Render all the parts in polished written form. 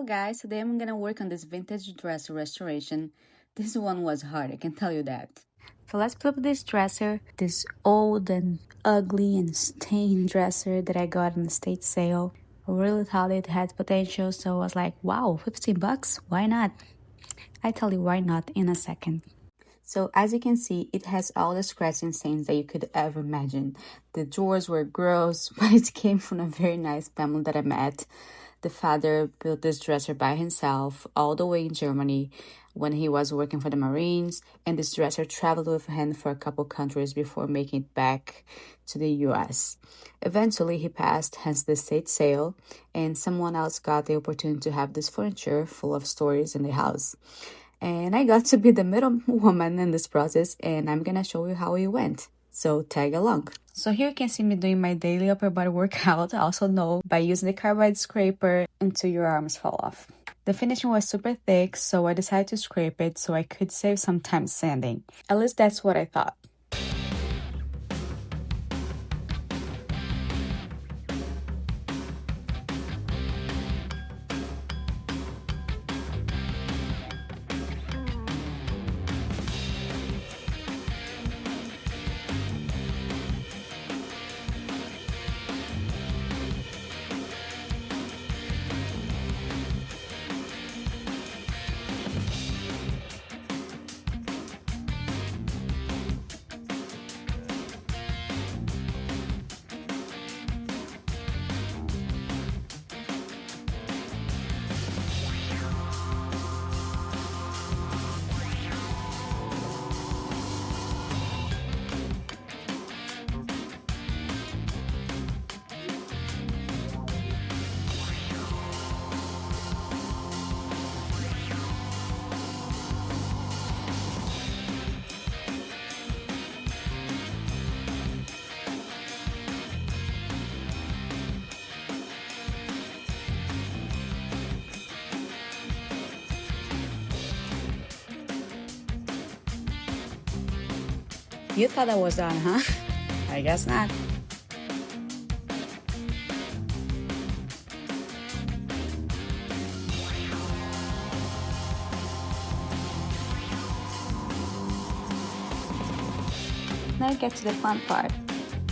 guys, today I'm gonna work on this vintage dresser restoration. This one was hard, I can tell you that. So let's put up this dresser, this old and ugly and stained dresser that I got in the estate sale. I really thought it had potential, so I was like, wow, 15 bucks, why not? I tell you why not in a second. So as you can see, it has all the scratches and stains that you could ever imagine. The drawers were gross, but it came from a very nice family that I met. The father built this dresser by himself all the way in Germany when he was working for the Marines, and this dresser traveled with him for a couple countries before making it back to the US. Eventually, he passed, hence the estate sale, and someone else got the opportunity to have this furniture full of stories in the house. And I got to be the middle woman in this process, and I'm gonna show you how it went. So tag along. So here you can see me doing my daily upper body workout, also known by using the carbide scraper until your arms fall off. The finishing was super thick, so I decided to scrape it so I could save some time sanding. At least that's what I thought. You thought I was done, huh? I guess not. Now get to the fun part.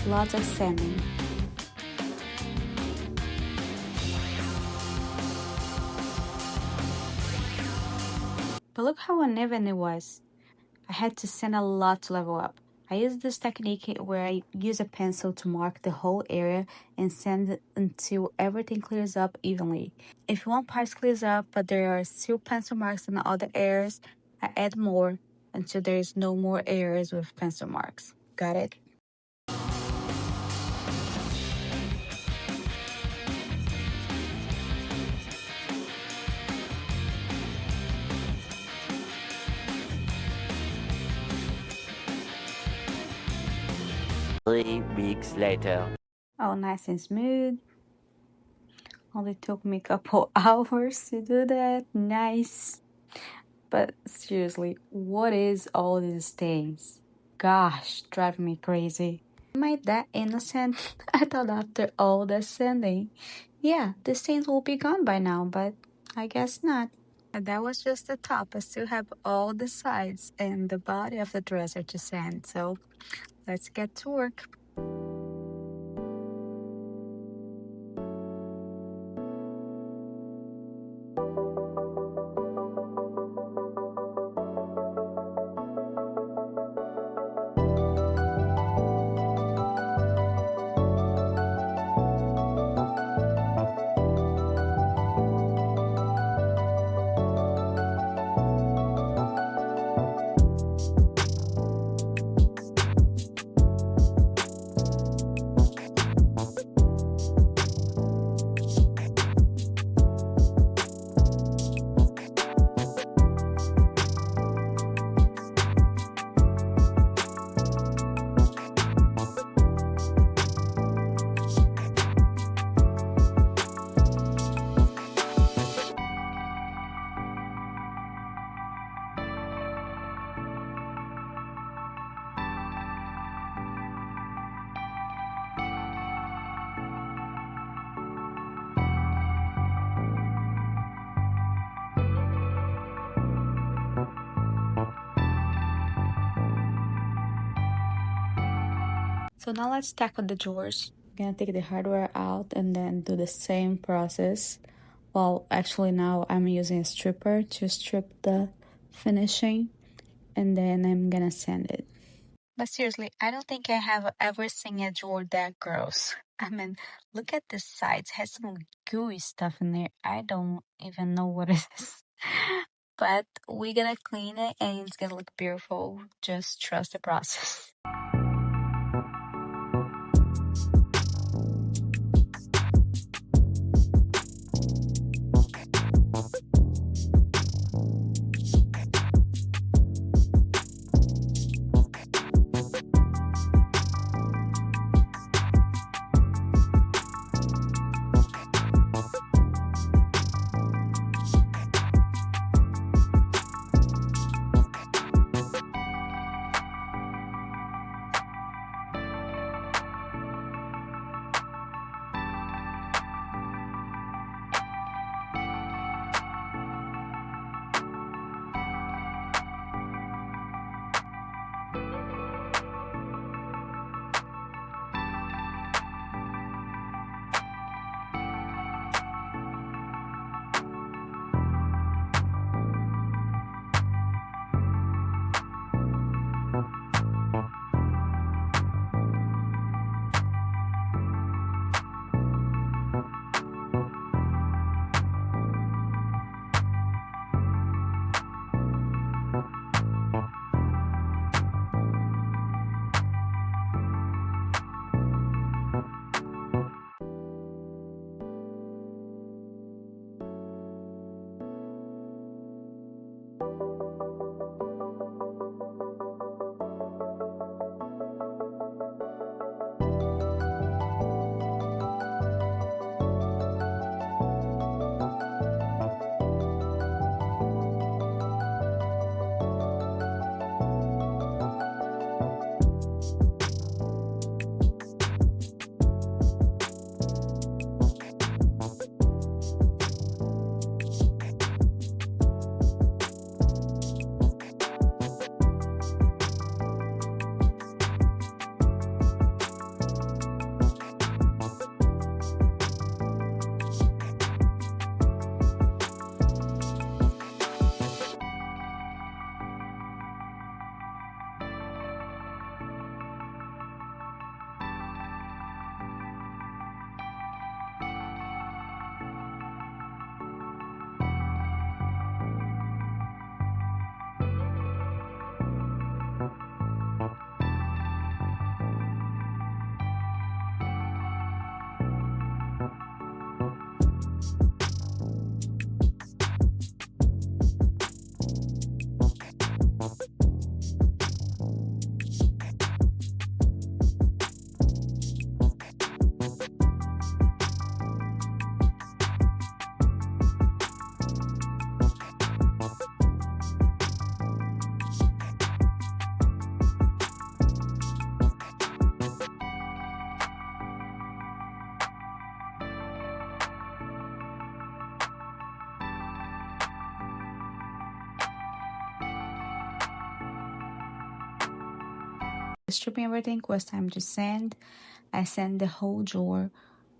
Lots of sanding. But look how uneven it was. I had to sand a lot to level up. I used this technique where I use a pencil to mark the whole area and sand it until everything clears up evenly. If one part clears up but there are still pencil marks in other areas, I add more until there is no more areas with pencil marks. Got it? Three weeks later. Oh, nice and smooth. Only took me a couple hours to do that. Nice. But seriously, what is all these stains? Gosh, driving me crazy. Am I that innocent? I thought after all the sanding, yeah, the stains will be gone by now, but I guess not. And that was just the top. I still have all the sides and the body of the dresser to sand, so let's get to work. So now let's tackle the drawers. I'm gonna take the hardware out and then do the same process. Well, actually now I'm using a stripper to strip the finishing, and then I'm gonna sand it. But seriously, I don't think I have ever seen a drawer that gross. I mean, look at the sides. It has some gooey stuff in there. I don't even know what it is. But we're gonna clean it and it's gonna look beautiful. Just trust the process. Stripping everything was time to sand. I sand the whole drawer,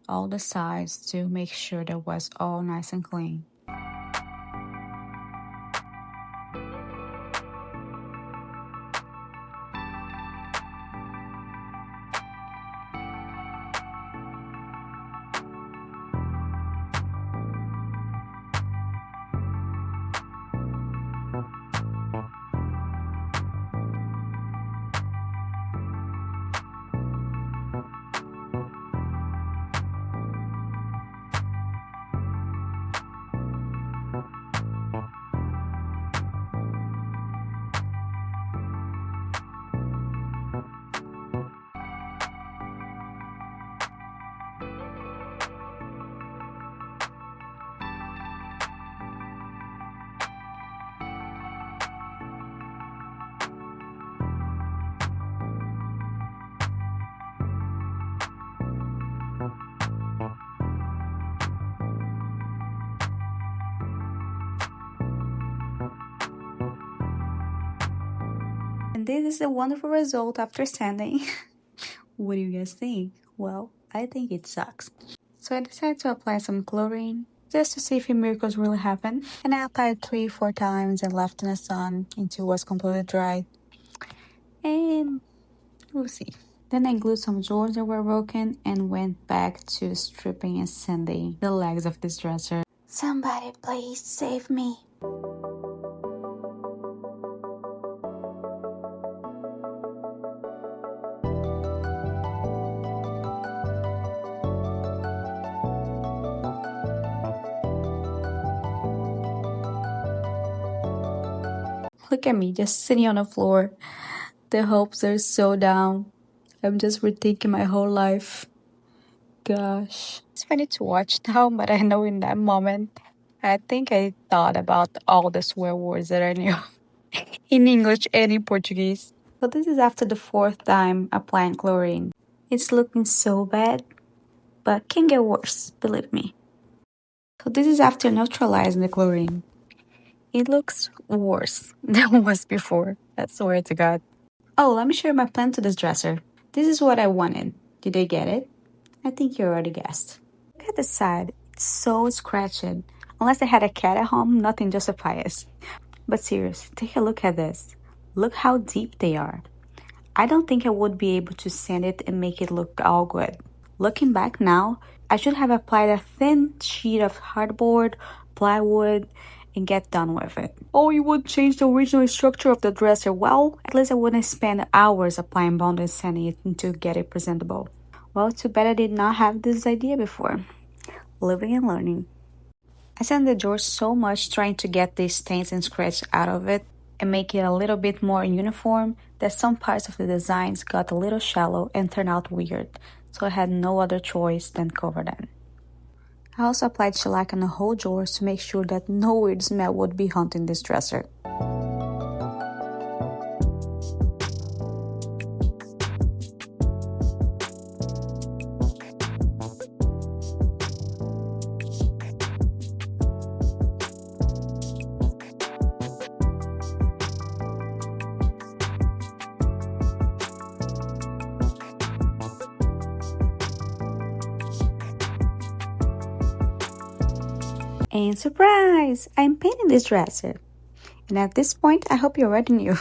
all the sides, to make sure that was all nice and clean. And this is a wonderful result after sanding. What do you guys think? Well, I think it sucks. So I decided to apply some chlorine just to see if miracles really happen. And I applied 3, 4 times and left in the sun until it was completely dry. And we'll see. Then I glued some drawers that were broken and went back to stripping and sanding the legs of this dresser. Somebody please save me. Look at me just sitting on the floor. The hopes are so down. I'm just rethinking my whole life. Gosh. It's funny to watch now, but I know in that moment, I think I thought about all the swear words that I knew in English and in Portuguese. So this is after the fourth time applying chlorine. It's looking so bad, but can get worse, believe me. So this is after neutralizing the chlorine. It looks worse than it was before, I swear to God. Oh, let me show you my plan to this dresser. This is what I wanted. Did I get it? I think you already guessed. Look at the side. It's so scratched. Unless I had a cat at home, nothing justifies. But serious, take a look at this. Look how deep they are. I don't think I would be able to sand it and make it look all good. Looking back now, I should have applied a thin sheet of hardboard, plywood, and get done with it. Oh, you would change the original structure of the dresser. Well, at least I wouldn't spend hours applying bond and sanding it to get it presentable. Well, too bad I did not have this idea before. Living and learning. I sanded the drawers so much trying to get the stains and scratches out of it and make it a little bit more uniform that some parts of the designs got a little shallow and turned out weird, so I had no other choice than cover them. I also applied shellac on the whole drawers to make sure that no weird smell would be haunting this dresser. And surprise! I'm painting this dresser. And at this point, I hope you already knew.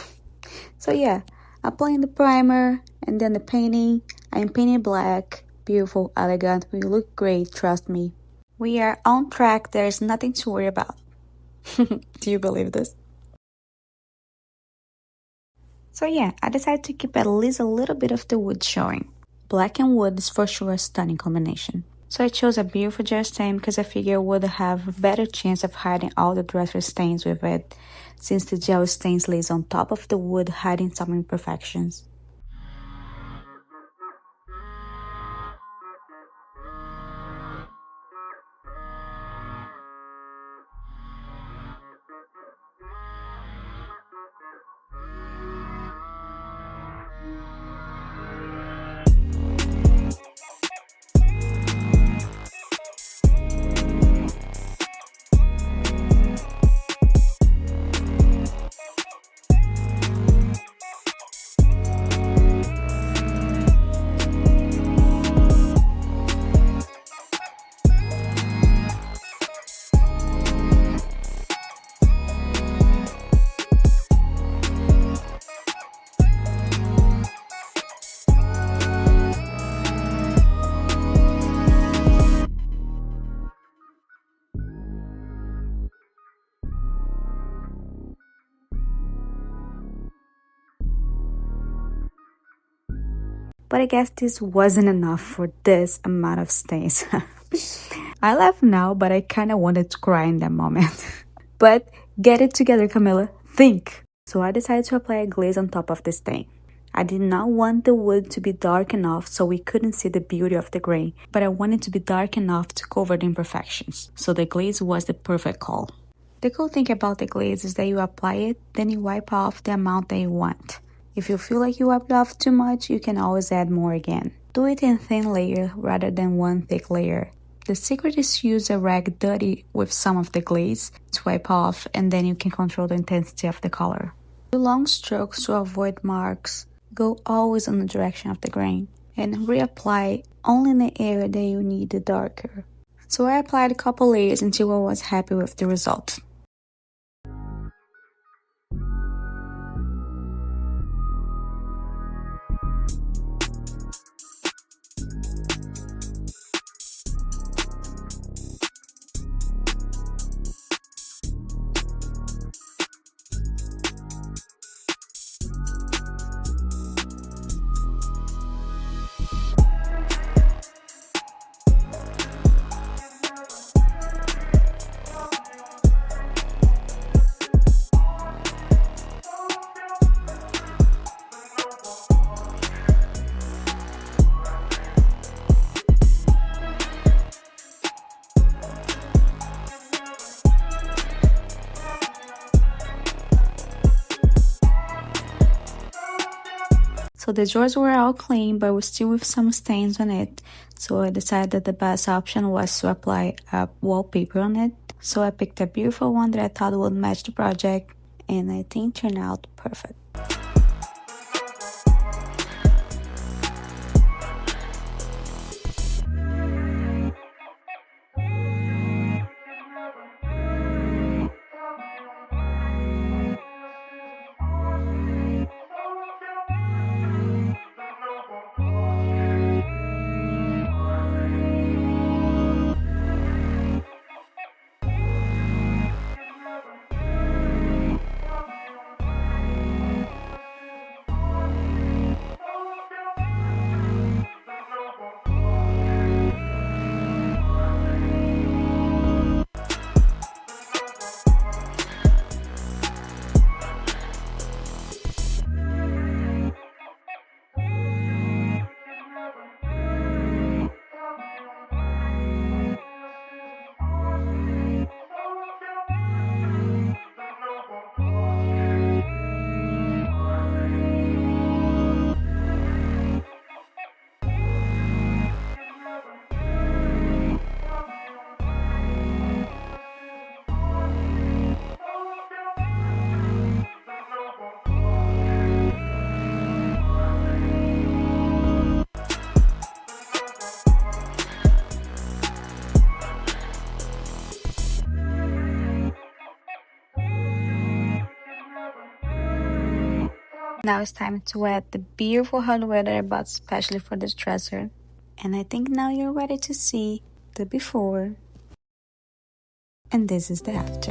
So yeah, applying the primer and then the painting. I'm painting black. Beautiful, elegant. We look great, trust me. We are on track. There's nothing to worry about. Do you believe this? So yeah, I decided to keep at least a little bit of the wood showing. Black and wood is for sure a stunning combination. So I chose a beautiful gel stain because I figured it would have a better chance of hiding all the dresser stains with it, since the gel stains lays on top of the wood, hiding some imperfections. But I guess this wasn't enough for this amount of stains. I laugh now, but I kinda wanted to cry in that moment. But get it together, Camilla. Think! So I decided to apply a glaze on top of this stain. I did not want the wood to be dark enough so we couldn't see the beauty of the grain, but I wanted to be dark enough to cover the imperfections. So the glaze was the perfect call. The cool thing about the glaze is that you apply it, then you wipe off the amount that you want. If you feel like you wiped off too much, you can always add more again. Do it in thin layer rather than one thick layer. The secret is to use a rag dirty with some of the glaze to wipe off, and then you can control the intensity of the color. Do long strokes to avoid marks. Go always in the direction of the grain. and reapply only in the area that you need the darker. So I applied a couple layers until I was happy with the result. So the drawers were all clean, but were still with some stains on it. So I decided that the best option was to apply a wallpaper on it. So I picked a beautiful one that I thought would match the project, and I think turned out perfect. Now it's time to add the beautiful hardware that I bought especially for this dresser. And I think now you're ready to see the before. And this is the after.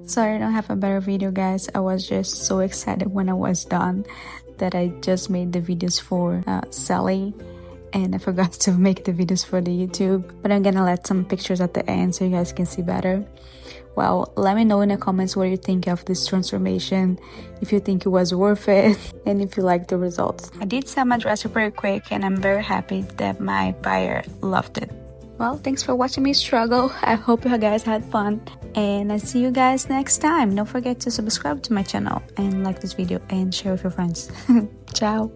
Sorry I don't have a better video, guys. I was just so excited when I was done that I just made the videos for selling, and I forgot to make the videos for the YouTube, but I'm gonna let some pictures at the end so you guys can see better. Well, let me know in the comments what you think of this transformation, if you think it was worth it, and if you like the results. I did sell my dresser pretty quick, and I'm very happy that my buyer loved it. Well, thanks for watching me struggle. I hope you guys had fun, and I see you guys next time. Don't forget to subscribe to my channel and like this video and share with your friends. Ciao!